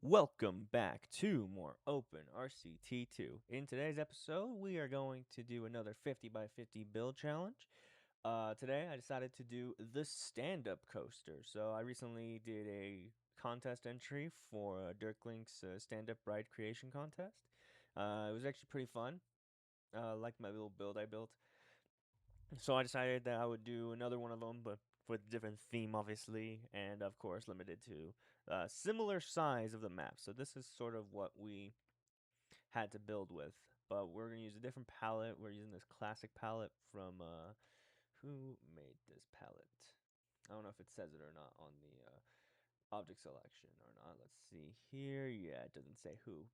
Welcome back to more Open RCT2. In today's episode, we are going to do another 50 by 50 build challenge. Today, I decided to do the stand-up coaster. So I recently did a contest entry for Dirklink's stand-up ride creation contest. It was actually pretty fun. Like my little build I built. So I decided that I would do another one of them, but with a different theme, obviously, and of course limited to similar size of the map. So this is sort of what we had to build with, but we're gonna use a different palette. We're using this classic palette from who made this palette? I don't know if it says it or not on the object selection or not. Let's see here. Yeah, it doesn't say who.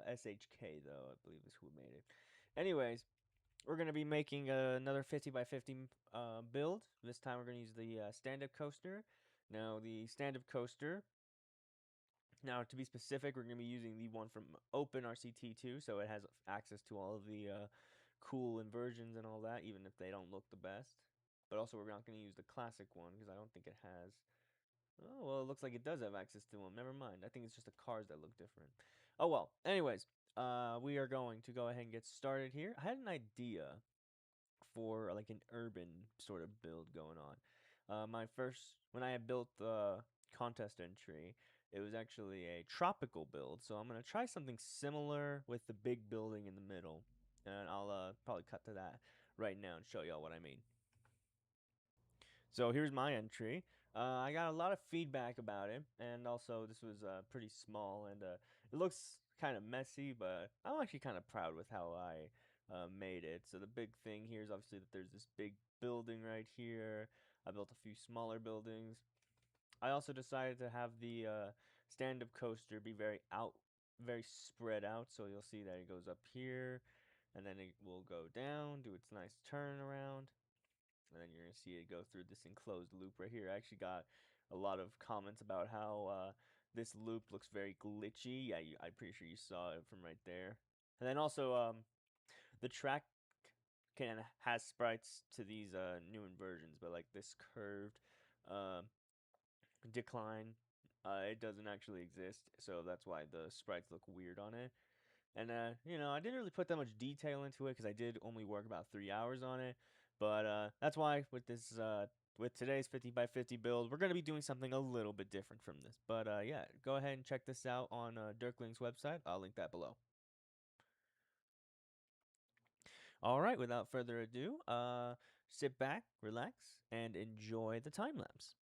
SHK though, I believe is who made it. Anyways, we're going to be making another 50 by 50 build. This time we're going to use the stand-up coaster. Now, the stand-up coaster, now to be specific, we're going to be using the one from OpenRCT2, so it has access to all of the cool inversions and all that, even if they don't look the best. But also, we're not going to use the classic one, because I don't think it has... Oh, well, it looks like it does have access to them. Never mind. I think it's just the cars that look different. Oh, well. Anyways, we are going to go ahead and get started here. I had an idea for like an urban sort of build going on. When I had built the contest entry, it was actually a tropical build. So I'm gonna try something similar with the big building in the middle, and I'll probably cut to that right now and show y'all what I mean. So here's my entry. I got a lot of feedback about it, and also this was pretty small, and it looks kind of messy, but I'm actually kind of proud with how I made it. So the big thing here is obviously that there's this big building right here. I built a few smaller buildings. I also decided to have the stand-up coaster be very spread out. So you'll see that it goes up here, and then it will go down, do its nice turn around, and then you're gonna see it go through this enclosed loop right here. I actually got a lot of comments about how this loop looks very glitchy. Yeah, I'm pretty sure you saw it from right there. And then also, the track has sprites to these new inversions, but like this curved uh, decline, it doesn't actually exist. So that's why the sprites look weird on it. And I didn't really put that much detail into it because I did only work about 3 hours on it. But that's why with today's 50 by 50 build, we're gonna be doing something a little bit different from this. But yeah, go ahead and check this out on Dirkling's website. I'll link that below. All right, without further ado, sit back, relax, and enjoy the time lapse.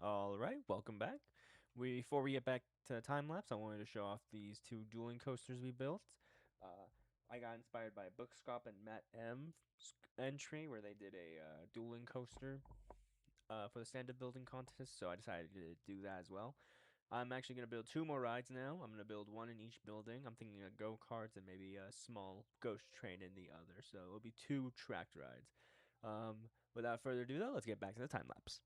All right, welcome back. Before we get back to time lapse, I wanted to show off these two dueling coasters we built. I got inspired by Bookskop and Matt M entry where they did a dueling coaster for the stand-up building contest, so I decided to do that as well. I'm actually going to build two more rides now. I'm going to build one in each building. I'm thinking of go-karts and maybe a small ghost train in the other, so it'll be two tracked rides. Without further ado, though, let's get back to the time lapse.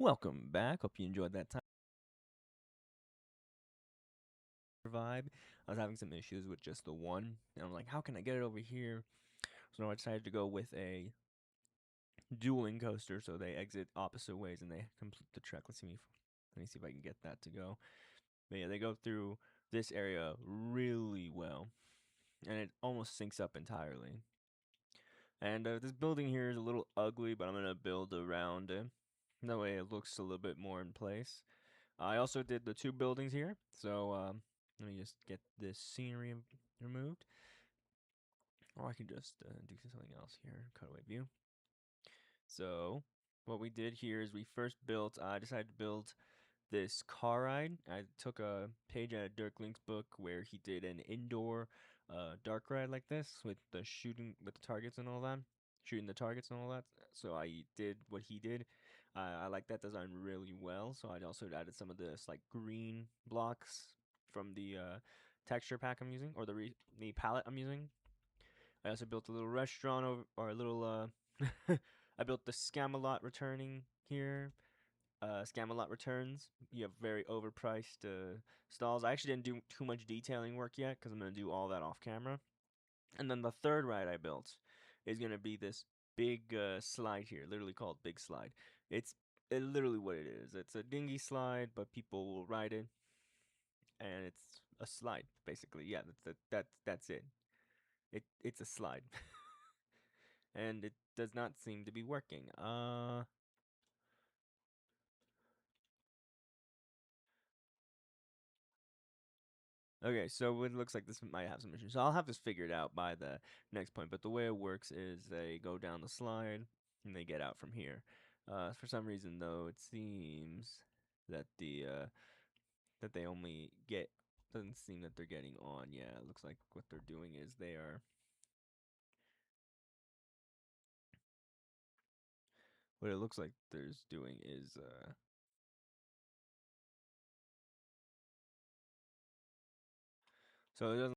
Welcome back. Hope you enjoyed that time vibe. I was having some issues with just the one, and I'm like, how can I get it over here? So I decided to go with a dueling coaster, so they exit opposite ways and they complete the trek. Let me see if I can get that to go. But yeah, they go through this area really well, and it almost syncs up entirely. And this building here is a little ugly, but I'm gonna build around it. That way it looks a little bit more in place. I also did the two buildings here, so let me just get this scenery removed. Or I can just do something else here, cutaway view. So what we did here is we first built, I decided to build this car ride. I took a page out of Dirk Link's book where he did an indoor dark ride like this with the shooting with the targets and all that, shooting the targets and all that. So I did what he did. I like that design really well. So I also added some of this like green blocks from the texture pack I'm using, or the palette I'm using. I also built a little restaurant over, or a little. I built the Scamelot returning here. Scamelot returns. You have very overpriced stalls. I actually didn't do too much detailing work yet because I'm gonna do all that off camera. And then the third ride I built is gonna be this big slide here, literally called Big Slide. It's literally what it is. It's a dinghy slide, but people will ride it, and it's a slide basically. Yeah, that's it. It's a slide, and it does not seem to be working. Okay, so it looks like this might have some issues. So I'll have this figured out by the next point. But the way it works is they go down the slide and they get out from here. For some reason, though, it seems that that they only get doesn't seem that they're getting on. Yeah, it looks like what they're doing is they are what it looks like there's doing is so it doesn't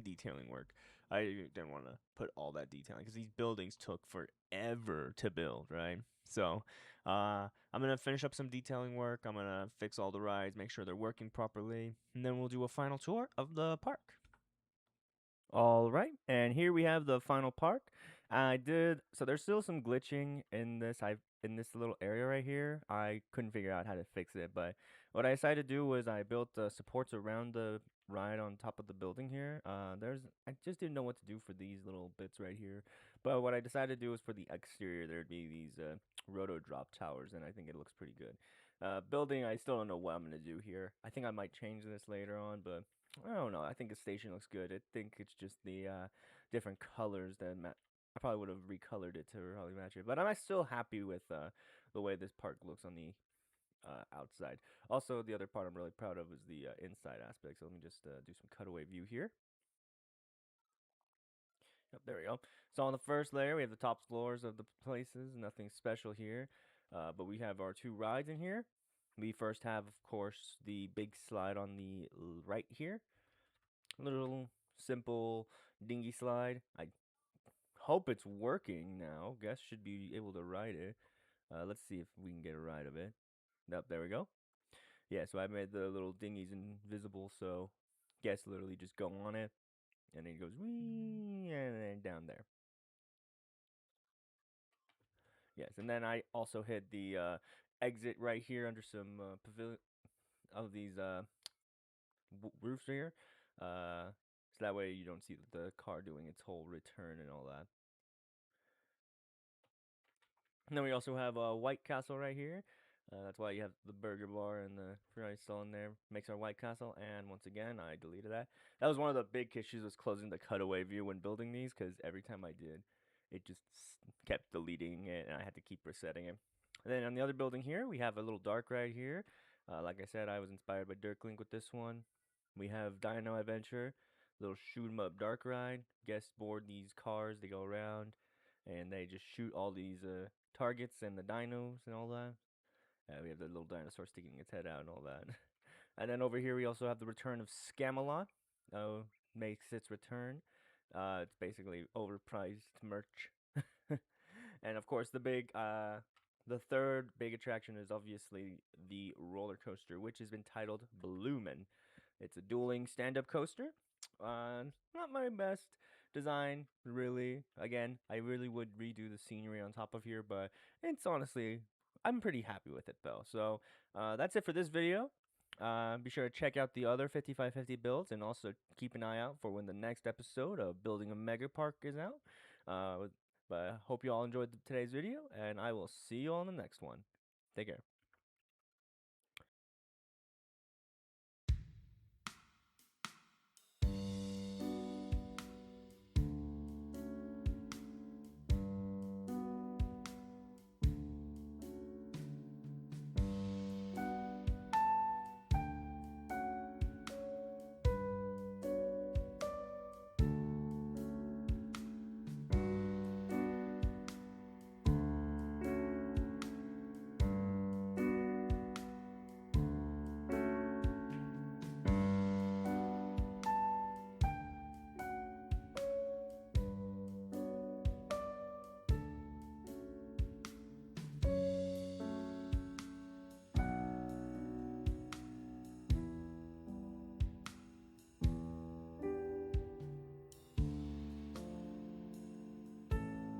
detailing work. I didn't want to put all that detailing because these buildings took forever to build, right? So, I'm gonna finish up some detailing work. I'm gonna fix all the rides, make sure they're working properly, and then we'll do a final tour of the park. All right, and here we have the final park. I did so. There's still some glitching in this. I in this little area right here. I couldn't figure out how to fix it, but what I decided to do was I built supports around the ride on top of the building here. I just didn't know what to do for these little bits right here, but what I decided to do was for the exterior there'd be these roto drop towers, and I think it looks pretty good. Building, I still don't know what I'm gonna do here. I think I might change this later on, but I don't know. I think the station looks good. I think it's just the different colors that I probably would have recolored it to probably match it. But I'm still happy with the way this park looks on the outside. Also, the other part I'm really proud of is the inside aspect. So let me just do some cutaway view here. Yep, there we go. So on the first layer, we have the top floors of the places. Nothing special here. But we have our two rides in here. We first have, of course, the big slide on the right here. Little simple dinghy slide. I hope it's working now. Guess should be able to ride it. Let's see if we can get a ride of it. Yep, there we go. Yeah, so I made the little dinghies invisible, so guess literally just go on it, and then it goes wee, and then down there. Yes, and then I also hid the exit right here under some pavilion of these roofs here. So that way you don't see the car doing its whole return and all that. And then we also have White Castle right here. That's why you have the burger bar and the fries still in there. Makes our White Castle. And once again, I deleted that. That was one of the big issues was closing the cutaway view when building these because every time I did, it just kept deleting it and I had to keep resetting it. And then on the other building here, we have a little dark ride here. Like I said, I was inspired by Dirk with this one. We have Dino Adventure, little shoot 'em up dark ride. Guests board these cars, they go around, and they just shoot all these targets and the dinos and all that. We have the little dinosaur sticking its head out and all that. And then over here we also have the return of Scamelot. Makes its return. It's basically overpriced merch. And of course, the third big attraction is obviously the roller coaster, which has been titled Bloomin'. It's a dueling stand-up coaster. Not my best design, really. Again, I really would redo the scenery on top of here, but it's honestly, I'm pretty happy with it though. So that's it for this video. Be sure to check out the other 5550 builds and also keep an eye out for when the next episode of Building a Mega Park is out. But I hope you all enjoyed today's video, and I will see you all in the next one. Take care.